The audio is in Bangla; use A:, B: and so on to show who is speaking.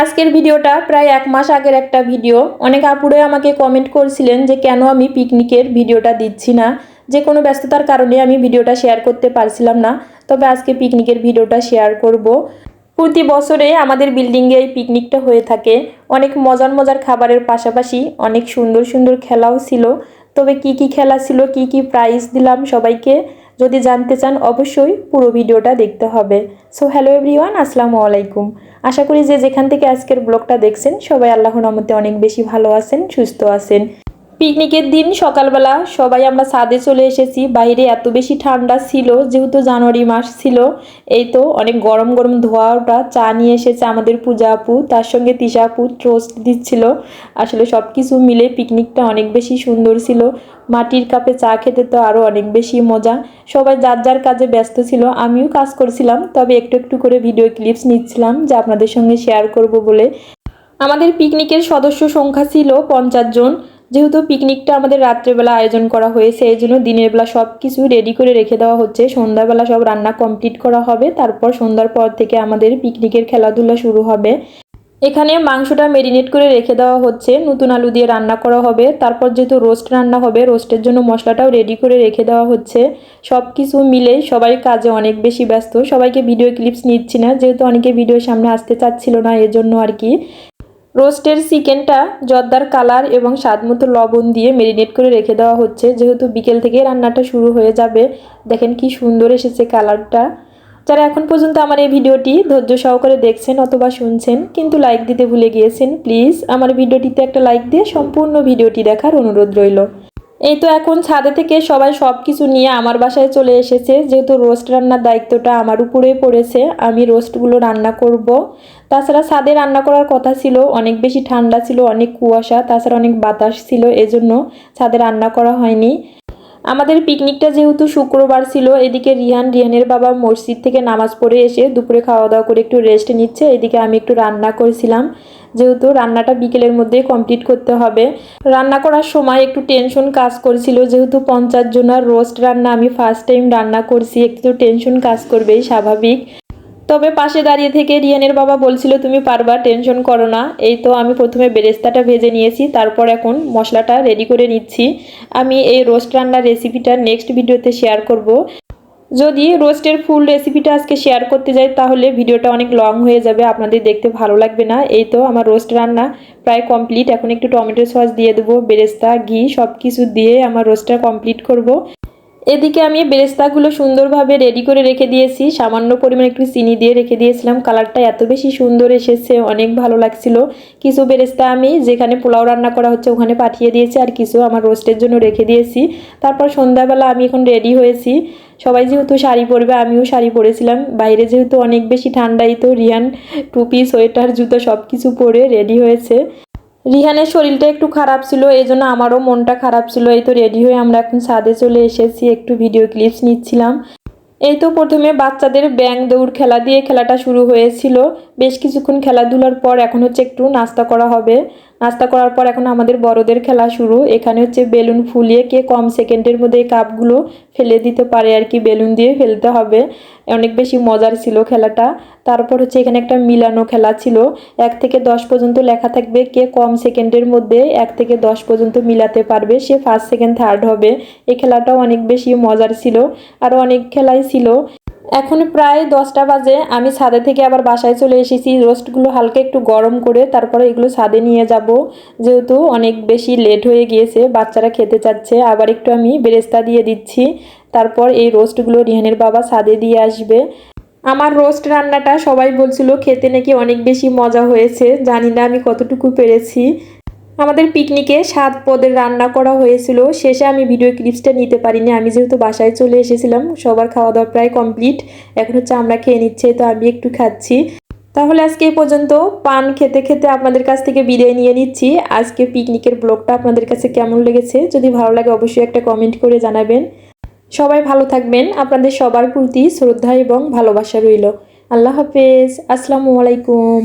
A: আজকের ভিডিওটা প্রায় 1 মাস আগের একটা ভিডিও। অনেক আপুরে আমাকে কমেন্ট করেছিলেন যে কেন আমি পিকনিকের ভিডিওটা দিচ্ছি না, যে কোনো ব্যস্ততার কারণে আমি ভিডিওটা শেয়ার করতে পারছিলাম না। তবে আজকে পিকনিকের ভিডিওটা শেয়ার করব। প্রতি বছরে আমাদের বিল্ডিংয়ে এই পিকনিকটা হয়ে থাকে। অনেক মজার মজার খাবারের পাশাপাশি অনেক সুন্দর সুন্দর খেলাও ছিল। তবে কি কি খেলা ছিল, কি কি প্রাইজ দিলাম সবাইকে, যদি জানতে চান অবশ্যই পুরো ভিডিওটা দেখতে হবে। সো হ্যালো এভরিওয়ান, আসসালামু আলাইকুম। আশা করি যে যেখান থেকে আজকের ব্লগটা দেখছেন সবাই আল্লাহর রহমতে অনেক বেশি ভালো আছেন, সুস্থ আছেন। পিকনিকের দিন সকালবেলা সবাই আমরা ছাদে চলে এসেছি। বাইরে এত বেশি ঠান্ডা ছিল, যেহেতু জানুয়ারি মাস ছিল। এই তো অনেক গরম গরম ধোয়া ওঠা চা নিয়ে এসেছে আমাদের পূজা আপু, তার সঙ্গে তিশা আপু টোস্ট দিচ্ছিল। আসলে সব কিছু মিলে পিকনিকটা অনেক বেশি সুন্দর ছিল। মাটির কাপে চা খেতে তো আরও অনেক বেশি মজা। সবাই যার যার কাজে ব্যস্ত ছিল, আমিও কাজ করছিলাম, তবে একটু একটু করে ভিডিও ক্লিপস নিচ্ছিলাম যা আপনাদের সঙ্গে শেয়ার করব বলে। আমাদের পিকনিকের সদস্য সংখ্যা ছিল 50 জন। যেহেতু পিকনিকটা আমাদের রাত্রেবেলা আয়োজন করা হয়েছে, এই জন্য দিনের বেলা সব কিছু রেডি করে রেখে দেওয়া হচ্ছে। সন্ধ্যাবেলা সব রান্না কমপ্লিট করা হবে, তারপর সন্ধ্যার পর থেকে আমাদের পিকনিকের খেলাধুলা শুরু হবে। এখানে মাংসটা ম্যারিনেট করে রেখে দেওয়া হচ্ছে, নতুন আলু দিয়ে রান্না করা হবে। তারপর যেহেতু রোস্ট রান্না হবে, রোস্টের জন্য মশলাটাও রেডি করে রেখে দেওয়া হচ্ছে। সব কিছু মিলে সবাই কাজে অনেক বেশি ব্যস্ত। সবাইকে ভিডিও ক্লিপস নিচ্ছি না, যেহেতু অনেকে ভিডিওর সামনে আসতে চাচ্ছিল না, এজন্য আর কি। রোস্টের চিকেনটা জর্দার কালার এবং স্বাদমতো লবণ দিয়ে ম্যারিনেট করে রেখে দেওয়া হচ্ছে, যেহেতু বিকেল থেকে রান্নাটা শুরু হয়ে যাবে। দেখেন কি সুন্দর এসেছে কালারটা। যারা এখন পর্যন্ত আমার এই ভিডিওটি ধৈর্য সহকারে দেখছেন অথবা শুনছেন কিন্তু লাইক দিতে ভুলে গিয়েছেন, প্লিজ আমার ভিডিওটিতে একটা লাইক দিয়ে সম্পূর্ণ ভিডিওটি দেখার অনুরোধ রইল। এই তো এখন ছাদে থেকে সবাই সব কিছু নিয়ে আমার বাসায় চলে এসেছে, যেহেতু রোস্ট রান্নার দায়িত্বটা আমার উপরেই পড়েছে। আমি রোস্টগুলো রান্না করব। তাছাড়া ছাদে রান্না করার কথা ছিল, অনেক বেশি ঠান্ডা ছিল, অনেক কুয়াশা, তাছাড়া অনেক বাতাস ছিল, এজন্য ছাদে রান্না করা হয়নি। আমাদের পিকনিকটা যেহেতু শুক্রবার ছিল, এদিকে রিহানের বাবা মসজিদ থেকে নামাজ পড়ে এসে দুপুরে খাওয়া দাওয়া করে একটু রেস্ট নিচ্ছে। এদিকে আমি একটু রান্না করেছিলাম, যেহেতু রান্নাটা বিকেলের মধ্যে কমপ্লিট করতে হবে। রান্না করার সময় একটু টেনশন কাজ করছিল, যেহেতু 50 জনের রোস্ট রান্না আমি ফার্স্ট টাইম রান্না করছি, একটু টেনশন কাজ করবেই, স্বাভাবিক। তবে পাশে দাঁড়িয়ে থেকে রিহানের বাবা বলছিল তুমি পারবা, টেনশন করো না। এই তো আমি প্রথমে বেরেস্তাটা ভেজে নিয়েছি, তারপর এখন মশলাটা রেডি করে নিচ্ছি। আমি এই রোস্ট রান্নার রেসিপিটা নেক্সট ভিডিওতে শেয়ার করব। যদি রোস্টের ফুল রেসিপিটা আজকে শেয়ার করতে যাই তাহলে ভিডিওটা অনেক লং হয়ে যাবে, আপনাদের দেখতে ভালো লাগবে না। এই তো আমার রোস্ট রান্না প্রায় কমপ্লিট। এখন একটু টমেটো সস দিয়ে দেবো, বেরেস্তা ঘি সব কিছু দিয়ে আমার রোস্টটা কমপ্লিট করব। এদিকে আমি বেরেস্তাগুলো সুন্দরভাবে রেডি করে রেখে দিয়েছি, সামান্য পরিমাণে একটু চিনি দিয়ে রেখে দিয়েছিলাম। কালারটা এত বেশি সুন্দর এসেছে, অনেক ভালো লাগছিল। কিছু বেরেস্তা আমি যেখানে পোলাও রান্না করা হচ্ছে ওখানে পাঠিয়ে দিয়েছি, আর কিছু আমার রোস্টের জন্য রেখে দিয়েছি। তারপর সন্ধ্যাবেলা আমি এখন রেডি হয়েছি। সবাই যেহেতু শাড়ি পরবে, আমিও শাড়ি পরেছিলাম। বাইরে যেহেতু অনেক বেশি ঠান্ডাই, তো রিহান টুপি সোয়েটার জুতো সব কিছু পরে রেডি হয়েছে। রিহানের শরীরটা একটু খারাপ ছিল, এই জন্য আমারও মনটা খারাপ ছিল। এই তো রেডি হয়ে আমরা এখন ছাদে চলে এসেছি, একটু ভিডিও ক্লিপস নিচ্ছিলাম। এই তো প্রথমে বাচ্চাদের ব্যাং দৌড় খেলা দিয়ে খেলাটা শুরু হয়েছিল। বেশ কিছুক্ষণ খেলাধুলার পর এখন হচ্ছে একটু নাস্তা করা হবে। নাস্তা করার পর এখন আমাদের বড়দের খেলা শুরু। এখানে হচ্ছে বেলুন ফুলিয়ে কে কম সেকেন্ডের মধ্যে এই কাপগুলো ফেলে দিতে পারে আর কি, বেলুন দিয়ে ফেলতে হবে। অনেক বেশি মজার ছিল খেলাটা। তারপর হচ্ছে এখানে একটা মিলানো খেলা ছিল, 1 থেকে 10 পর্যন্ত লেখা থাকবে, কে কম সেকেন্ডের মধ্যে 1 থেকে 10 পর্যন্ত মিলাতে পারবে সে ফার্স্ট সেকেন্ড থার্ড হবে। এই খেলাটাও অনেক বেশি মজার ছিল, আরও অনেক খেলাই ছিল। এখন প্রায় 10টা বাজে, আমি ছাদে থেকে আবার বাসায় চলে এসেছি। রোস্টগুলো হালকা একটু গরম করে তারপরে এগুলো ছাদে নিয়ে যাব, যেহেতু অনেক বেশি লেট হয়ে গিয়েছে, বাচ্চারা খেতে চাচ্ছে। আবার একটু আমি বেরেস্তা দিয়ে দিচ্ছি, তারপর এই রোস্টগুলো রিহানের বাবা ছাদে দিয়ে আসবে। আমার রোস্ট রান্নাটা সবাই বলছিল খেতে নাকি অনেক বেশি মজা হয়েছে, জানি না আমি কতটুকু পেরেছি। আমাদের পিকনিকে 7 পদের রান্না করা হয়েছিল। শেষে আমি ভিডিও ক্লিপসটা নিতে পারিনি, আমি যেহেতু বাসায় চলে এসেছিলাম। সবার খাওয়া দাওয়া প্রায় কমপ্লিট, এখন হচ্ছে আমরা খেয়ে নিচ্ছি, তো আমি একটু খাচ্ছি। তাহলে আজকে এই পর্যন্ত। পান খেতে খেতে আপনাদের কাছ থেকে বিদায় নিয়ে নিচ্ছি। আজকে পিকনিকের ব্লগটা আপনাদের কাছে কেমন লেগেছে, যদি ভালো লাগে অবশ্যই একটা কমেন্ট করে জানাবেন। সবাই ভালো থাকবেন, আপনাদের সবার প্রতি শ্রদ্ধা এবং ভালোবাসা রইল। আল্লাহ হাফেজ, আসসালামু আলাইকুম।